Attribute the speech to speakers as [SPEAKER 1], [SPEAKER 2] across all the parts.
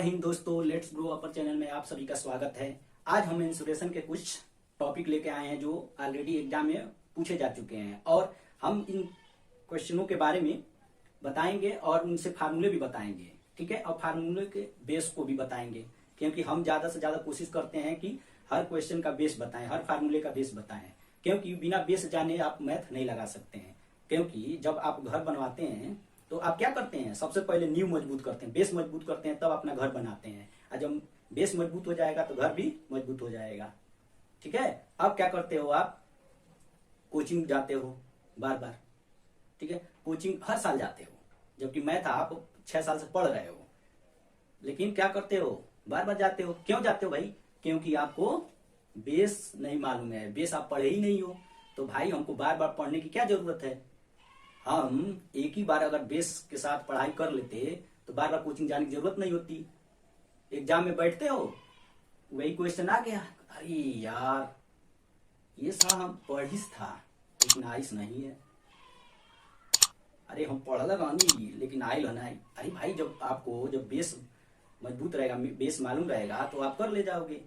[SPEAKER 1] हिंद दोस्तों, let's grow upper channel में आप सभी का स्वागत है। आज हम इंसुरेशन के कुछ टॉपिक लेके आए हैं जो ऑलरेडी एग्जाम में पूछे जा चुके हैं और हम इन क्वेश्चनों के बारे में बताएंगे और उनसे फार्मूले भी बताएंगे, ठीक है। और फार्मूले के बेस को भी बताएंगे क्योंकि हम ज्यादा से ज्यादा कोशिश करते हैं कि हर क्वेश्चन का बेस बताएं, हर फार्मूले का बेस बताएं, क्योंकि बिना बेस जाने आप मैथ नहीं लगा सकते हैं। क्योंकि जब आप घर बनवाते हैं तो आप क्या करते हैं, सबसे पहले नींव मजबूत करते हैं, बेस मजबूत करते हैं, तब अपना घर बनाते हैं। और जब बेस मजबूत हो जाएगा तो घर भी मजबूत हो जाएगा, ठीक है। अब क्या करते हो, आप कोचिंग जाते हो बार बार, ठीक है, कोचिंग हर साल जाते हो, जबकि मैथ आप 6 साल से पढ़ रहे हो, लेकिन क्या करते हो, बार बार जाते हो। क्यों जाते हो भाई? क्योंकि आपको बेस नहीं मालूम है, बेस आप पढ़े ही नहीं हो। तो भाई हमको बार बार पढ़ने की क्या जरूरत है? हम एक ही बार अगर बेस के साथ पढ़ाई कर लेते तो बार बार कोचिंग जाने की जरूरत नहीं होती। एग्जाम में बैठते हो, वही क्वेश्चन आ गया, अरे यार ये सा हम पढ़िस था लेकिन आइस नहीं है, अरे हम पढ़ रानी लेकिन आइल नहीं। अरे भाई जब बेस मजबूत रहेगा, बेस मालूम रहेगा तो आप कर ले जाओगे।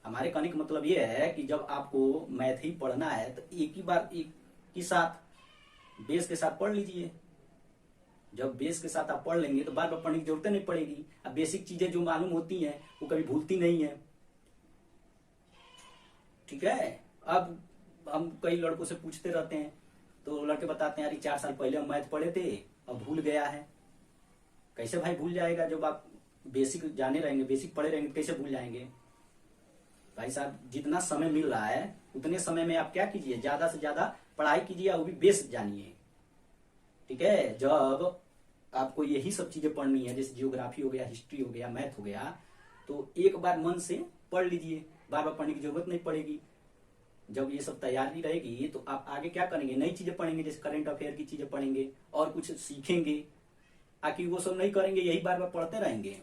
[SPEAKER 1] हमारे कहने का मतलब ये है कि जब आपको मैथ ही पढ़ना है तो एक ही बार एक ही साथ बेस के साथ पढ़ लीजिए। जब बेस के साथ आप पढ़ लेंगे तो बार बार पढ़ने की जरूरत नहीं पड़ेगी। अब बेसिक चीजें जो मालूम होती हैं वो कभी भूलती नहीं है, ठीक है। अब हम कई लड़कों से पूछते रहते हैं तो लड़के बताते हैं, अरे 4 साल पहले हम मैथ पढ़े थे, अब भूल गया है। कैसे भाई भूल जाएगा? जब आप बेसिक जाने रहेंगे, बेसिक पढ़े रहेंगे, कैसे भूल जाएंगे? भाई साहब, जितना समय मिल रहा है उतने समय में आप क्या कीजिए, ज्यादा से ज्यादा पढ़ाई कीजिए, वो भी बेस जानिए, ठीक है। जब आपको यही सब चीजें पढ़नी है, जैसे जियोग्राफी हो गया, हिस्ट्री हो गया, मैथ हो गया, तो एक बार मन से पढ़ लीजिए, बार बार पढ़ने की जरूरत नहीं पड़ेगी। जब ये सब तैयारी रहेगी तो आप आगे क्या करेंगे, नई चीजें पढ़ेंगे, जैसे करंट अफेयर की चीजें पढ़ेंगे और कुछ सीखेंगे। आखिर वो सब नहीं करेंगे, यही बार बार पढ़ते रहेंगे,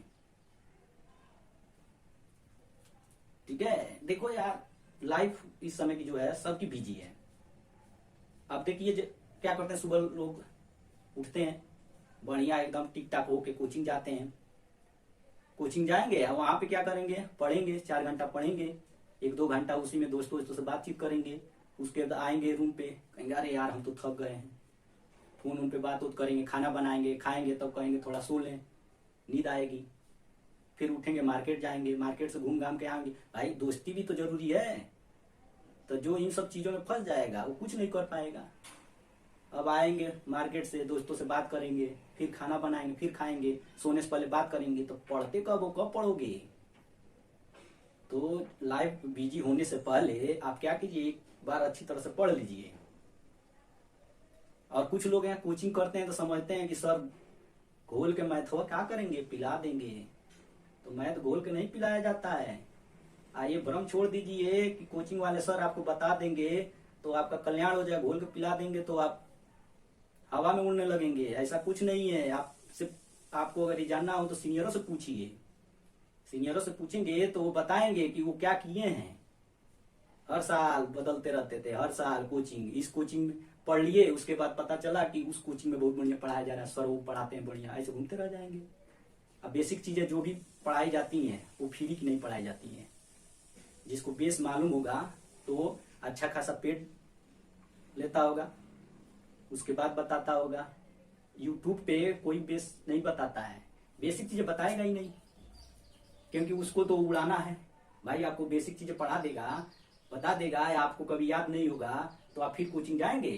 [SPEAKER 1] ठीक है। देखो यार, लाइफ इस समय की जो है सबकी बिजी है। आप देखिए क्या करते हैं, सुबह लोग उठते हैं, बढ़िया एकदम टिक टाक होके कोचिंग जाते हैं। कोचिंग जाएंगे, वहां पे क्या करेंगे, पढ़ेंगे, 4 घंटा पढ़ेंगे, 1-2 घंटा उसी में दोस्तों से बातचीत करेंगे। उसके बाद आएंगे रूम पे, कहेंगे अरे यार हम तो थक गए हैं, फोन उन पे बात करेंगे, खाना बनाएंगे, खाएंगे, तब कहेंगे थोड़ा सो लें, नींद आएगी। फिर उठेंगे, मार्केट जाएंगे, मार्केट से घूम घाम के आएंगे। भाई दोस्ती भी तो जरूरी है। तो जो इन सब चीजों में फंस जाएगा वो कुछ नहीं कर पाएगा। अब आएंगे मार्केट से, दोस्तों से बात करेंगे, फिर खाना बनाएंगे, फिर खाएंगे, सोने से पहले बात करेंगे, तो पढ़ते कब हो, कब पढ़ोगे? तो लाइफ बिजी होने से पहले आप क्या कीजिए, एक बार अच्छी तरह से पढ़ लीजिए। और कुछ लोग यहाँ कोचिंग करते हैं तो समझते हैं कि सर घोल के मैथ हो क्या करेंगे, पिला देंगे। तो मैथ घोल के नहीं पिलाया जाता है। आइए भ्रम छोड़ दीजिए कि कोचिंग वाले सर आपको बता देंगे तो आपका कल्याण हो जाए, घोल के पिला देंगे तो आप हवा में उड़ने लगेंगे। ऐसा कुछ नहीं है। आपको अगर ये जानना हो तो सीनियरों से पूछिए। सीनियरों से पूछेंगे तो वो बताएंगे कि वो क्या किए हैं। हर साल बदलते रहते थे, हर साल कोचिंग, इस कोचिंग में पढ़ लिए, उसके बाद पता चला कि उस कोचिंग में बहुत बढ़िया पढ़ाया जा रहा है, सर वो पढ़ाते हैं बढ़िया, ऐसे घूमते रह जाएंगे। अब बेसिक चीजें जो भी पढ़ाई जाती हैं वो फ्री की नहीं पढ़ाई जाती हैं। जिसको बेस मालूम होगा तो अच्छा खासा पेड लेता होगा, उसके बाद बताता होगा। यूट्यूब पे कोई बेस नहीं बताता है, बेसिक चीजें बताएगा ही नहीं, क्योंकि उसको तो उड़ाना है। भाई आपको बेसिक चीजें पढ़ा देगा, बता देगा, या आपको कभी याद नहीं होगा तो आप फिर कोचिंग जाएंगे,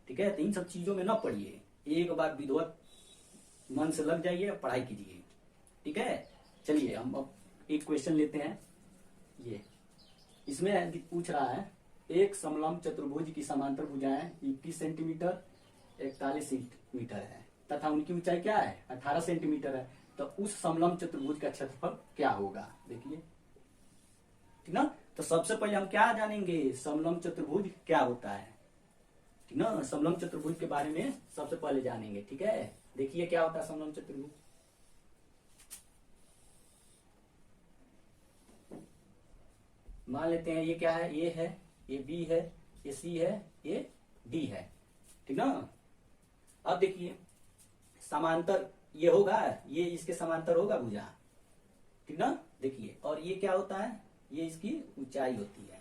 [SPEAKER 1] ठीक है। तो इन सब चीजों में न पढ़िए, एक बार विधिवत मन से लग जाइए, पढ़ाई कीजिए, ठीक है। चलिए हम अब एक क्वेश्चन लेते हैं। ये इसमें पूछ रहा है, एक समलंब चतुर्भुज की समांतर भुजाएं 21 सेंटीमीटर 41 सेंटीमीटर है तथा उनकी ऊंचाई क्या है, 18 सेंटीमीटर है। तो उस समलंब चतुर्भुज का क्षेत्रफल क्या होगा? देखिए, ठीक ना। तो सबसे पहले हम क्या जानेंगे, समलंब चतुर्भुज क्या होता है, ठीक ना। समलंब चतुर्भुज के बारे में सबसे पहले जानेंगे, ठीक है। देखिए क्या होता है समलंब चतुर्भुज। मान लेते हैं ये क्या है, ए है, ये बी है, ये सी है, ये डी है, ठीक ना। अब देखिए समांतर ये होगा, ये इसके समांतर होगा भुजा, ठीक ना। देखिए, और ये क्या होता है, ये इसकी ऊंचाई होती है।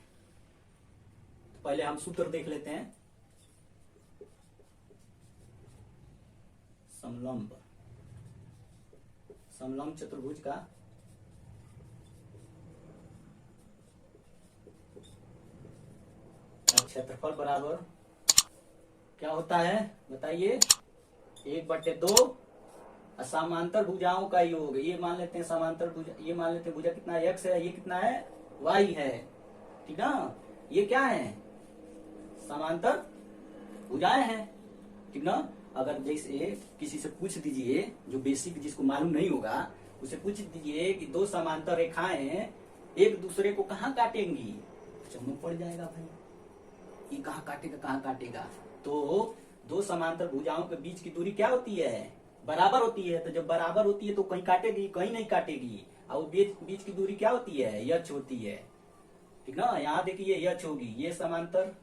[SPEAKER 1] तो पहले हम सूत्र देख लेते हैं। समलंब समलंब चतुर्भुज का क्षेत्रफल बराबर क्या होता है बताइए, 1/2 समांतर भुजाओं का योग। ये मान लेते हैं समांतर भुजा, ये मान लेते हैं भुजा कितना x है, ये कितना है y है, ठीक ना। ये क्या है, समांतर भुजाएं हैं, ठीक ना। अगर जैसे किसी से पूछ दीजिए जो बेसिक जिसको मालूम नहीं होगा, उसे पूछ दीजिए कि दो समांतर रेखाएं एक दूसरे को कहाँ काटेंगी, चमक पड़ जाएगा भाई, ये कहाँ काटेगा कहाँ काटेगा। तो दो समांतर भुजाओं के बीच की दूरी क्या होती है, बराबर होती है। तो जब बराबर होती है तो कहीं काटेगी कहीं नहीं काटेगी। और बीच की दूरी क्या होती है, यच होती है, ठीक ना। यहाँ देखिए यच होगी, ये समांतर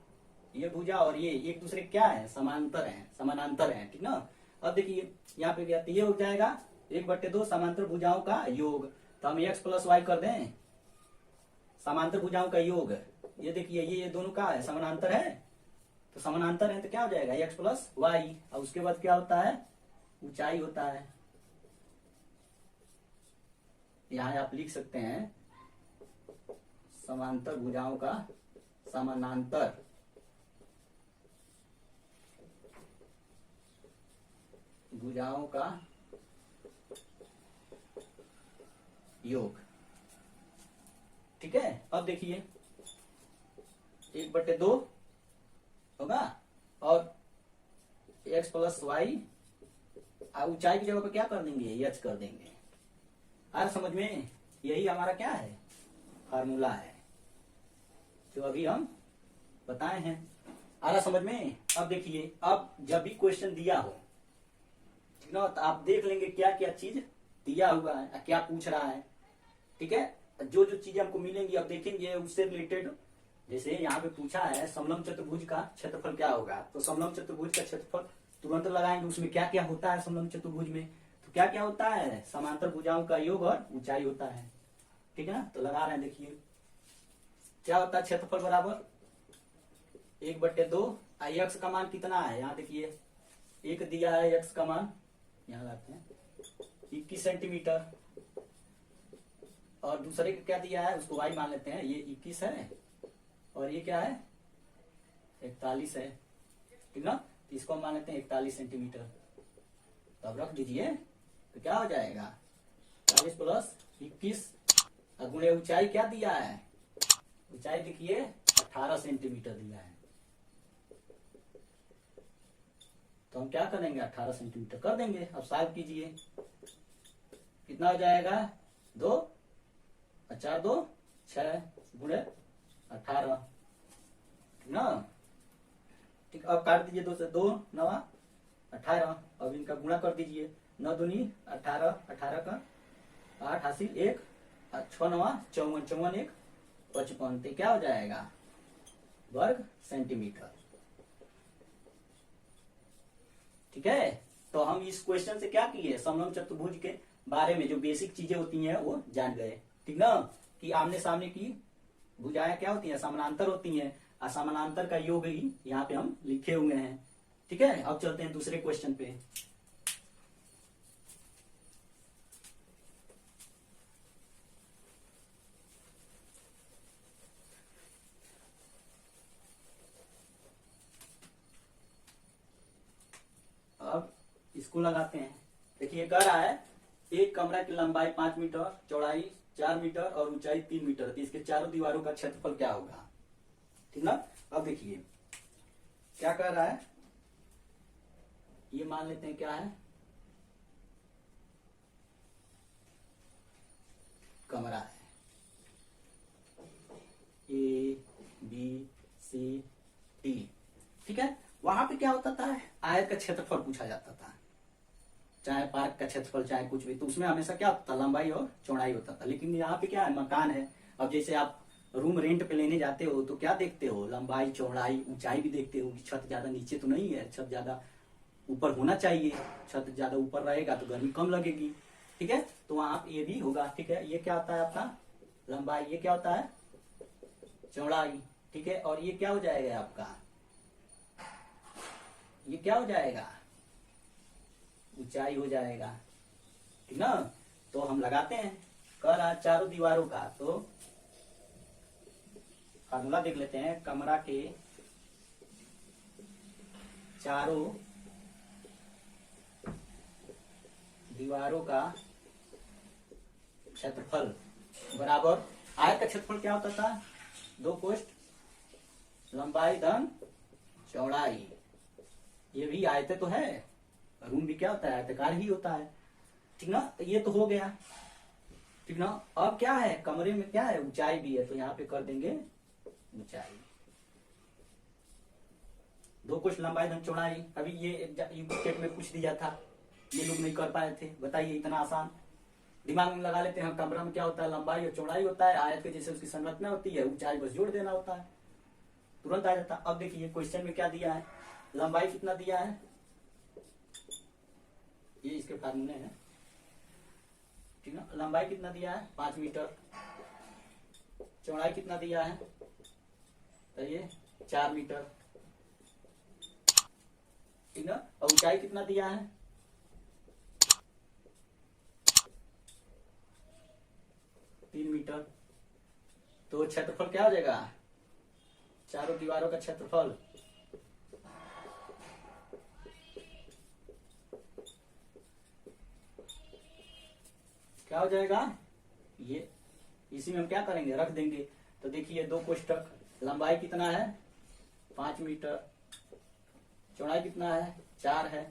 [SPEAKER 1] ये भुजा और ये एक दूसरे क्या है, समांतर है, समानांतर है, ठीक ना। अब देखिए यहाँ पे क्या, ये हो जाएगा 1/2 समांतर भुजाओं का योग। तो हम x + y कर दें, समांतर भुजाओं का योग। ये देखिए ये दोनों का है, समानांतर है, तो समानांतर है तो क्या हो जाएगा x + y। और उसके बाद क्या होता है, ऊंचाई होता है। यहाँ आप लिख सकते हैं समांतर भुजाओं का समानांतर भुजाओं का योग, ठीक है। अब देखिए 1/2 होगा और x + y, ऊंचाई की जगह पे क्या कर देंगे, यच कर देंगे। आ समझ में, यही हमारा क्या है, फार्मूला है जो अभी हम बताए हैं। आ रहा समझ में। अब देखिए, अब जब भी क्वेश्चन दिया हो, ठीक ना, तो आप देख लेंगे क्या क्या चीज दिया हुआ है, क्या पूछ रहा है, ठीक है। जो जो चीजें हमको मिलेंगी अब देखेंगे उससे रिलेटेड। जैसे यहाँ पे पूछा है समलंब चतुर्भुज का क्षेत्रफल क्या होगा, तो समलंब चतुर्भुज का क्षेत्रफल तुरंत लगाएंगे। उसमें क्या क्या होता है समलंब चतुर्भुज में, तो क्या क्या होता है, समांतर भुजाओं का योग और ऊंचाई होता है, ठीक है ना। तो लगा रहे हैं, देखिए क्या होता है, क्षेत्रफल बराबर 1/2। x का मान कितना है, यहाँ देखिए एक दिया है, x का मान यहाँ लाते हैं 21 सेंटीमीटर, और दूसरे का क्या दिया है उसको y मान लेते हैं, ये 21 है और ये क्या है 41 है, ठीक ना। तो इसको हम मान लेते हैं 41 सेंटीमीटर। तब रख दीजिए तो क्या हो जाएगा 40 + 21 गुणे ऊंचाई क्या दिया है, ऊंचाई देखिए 18 सेंटीमीटर दिया है। तो हम क्या करेंगे 18 सेंटीमीटर कर देंगे। अब सॉल्व कीजिए, कितना हो जाएगा 2 और 4 2 6 गुणे 18, ठीक ना। ठीक, अब काट दीजिए 2 से 2 9 18। अब इनका गुणा कर दीजिए, 9 दूनी 18, 18 का 8 हासिल 1, 6 9 54, 54 1 55, तो क्या हो जाएगा वर्ग सेंटीमीटर, ठीक है। तो हम इस क्वेश्चन से क्या किए, समलंब चतुर्भुज के बारे में जो बेसिक चीजें होती हैं वो जान गए, ठीक ना। कि आमने सामने की भुजाएं क्या होती हैं, समानांतर होती हैं, और समानांतर का योग ही यहाँ पे हम लिखे हुए हैं, ठीक है। अब चलते हैं दूसरे क्वेश्चन पे। अब इसको लगाते हैं। देखिए कह रहा है एक कमरा की लंबाई 5 मीटर, चौड़ाई 4 मीटर और ऊंचाई 3 मीटर, तो इसके चारों दीवारों का क्षेत्रफल क्या होगा, ठीक ना। अब देखिए क्या कह रहा है, ये मान लेते हैं क्या है, कमरा है ABCD, ठीक है। वहां पे क्या होता था, आयत का क्षेत्रफल पूछा जाता था, चाहे पार्क का क्षेत्रफल चाहे कुछ भी, तो उसमें हमेशा क्या होता था, लंबाई और चौड़ाई होता था। लेकिन यहाँ पे क्या है, मकान है। अब जैसे आप रूम रेंट पे लेने जाते हो तो क्या देखते हो, लंबाई चौड़ाई ऊंचाई भी देखते हो कि छत ज्यादा नीचे तो नहीं है, छत ज्यादा ऊपर होना चाहिए, छत ज्यादा ऊपर रहेगा तो गर्मी कम लगेगी। ठीक है, तो वहां ये भी होगा। ठीक है, ये क्या होता है आपका लंबाई, ये क्या होता है चौड़ाई। ठीक है, और ये क्या हो जाएगा आपका, ये क्या हो जाएगा ऊंचाई हो जाएगा। ठीक ना, तो हम लगाते हैं कर आज चारों दीवारों का। तो फार्मूला देख लेते हैं, कमरा के चारों दीवारों का क्षेत्रफल बराबर, आयत का क्षेत्रफल क्या होता था, 2 कोष्ठ लंबाई धन चौड़ाई। ये भी आयत तो है, रूम भी क्या होता है आयताकार ही होता है। ठीक ना, तो ये तो हो गया। ठीक ना, अब क्या है कमरे में, क्या है ऊंचाई भी है, तो यहाँ पे कर देंगे ऊंचाई, 2 कोष्ठ लंबाई धन चौड़ाई। अभी ये यूनिट में पूछ दिया था, ये लोग नहीं कर पाए थे, बताइए इतना आसान दिमाग में लगा लेते हैं। कमरा में क्या होता है लंबाई और चौड़ाई होता है, आयत के जैसे उसकी संरचना होती है, ऊंचाई बस जोड़ देना होता है, तुरंत आ जाता है। अब देखिए क्वेश्चन में क्या दिया है, लंबाई कितना दिया है, ये इसके फार्मूले हैं। ठीक ना, लंबाई कितना दिया है 5 मीटर, चौड़ाई कितना दिया है तो ये 4 मीटर। ठीक ना, और ऊंचाई कितना दिया है 3 मीटर। तो क्षेत्रफल क्या हो जाएगा, चारों दीवारों का क्षेत्रफल क्या हो जाएगा, ये इसी में हम क्या करेंगे रख देंगे। तो देखिए 2 कोष्ठक, लंबाई कितना है 5 मीटर, चौड़ाई कितना है 4 है,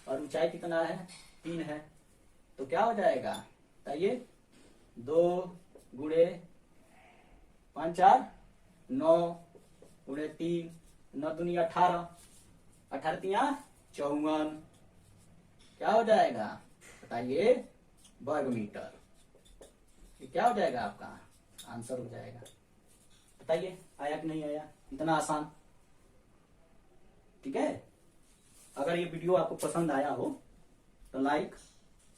[SPEAKER 1] और ऊंचाई कितना है 3 है। तो क्या हो जाएगा बताइए, 2 गुणे 5 4 9 गुणे 3 9 दूनी 18, 18 तिया 54, क्या हो जाएगा बताइए वर्ग मीटर। ये क्या हो जाएगा आपका आंसर हो जाएगा। बताइए आया कि नहीं आया, इतना आसान। ठीक है, अगर ये वीडियो आपको पसंद आया हो तो लाइक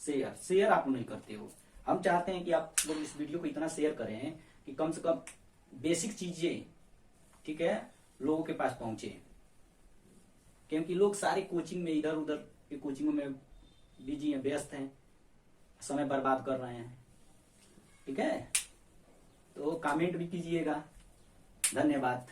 [SPEAKER 1] शेयर आप नहीं करते हो। हम चाहते हैं कि आप लोग इस वीडियो को इतना शेयर करें कि कम से कम बेसिक चीजें, ठीक है, लोगों के पास पहुंचे। क्योंकि लोग सारे कोचिंग में इधर उधर के कोचिंगों में बिजी हैं, व्यस्त हैं, समय बर्बाद कर रहे हैं। ठीक है, तो कमेंट भी कीजिएगा। धन्यवाद।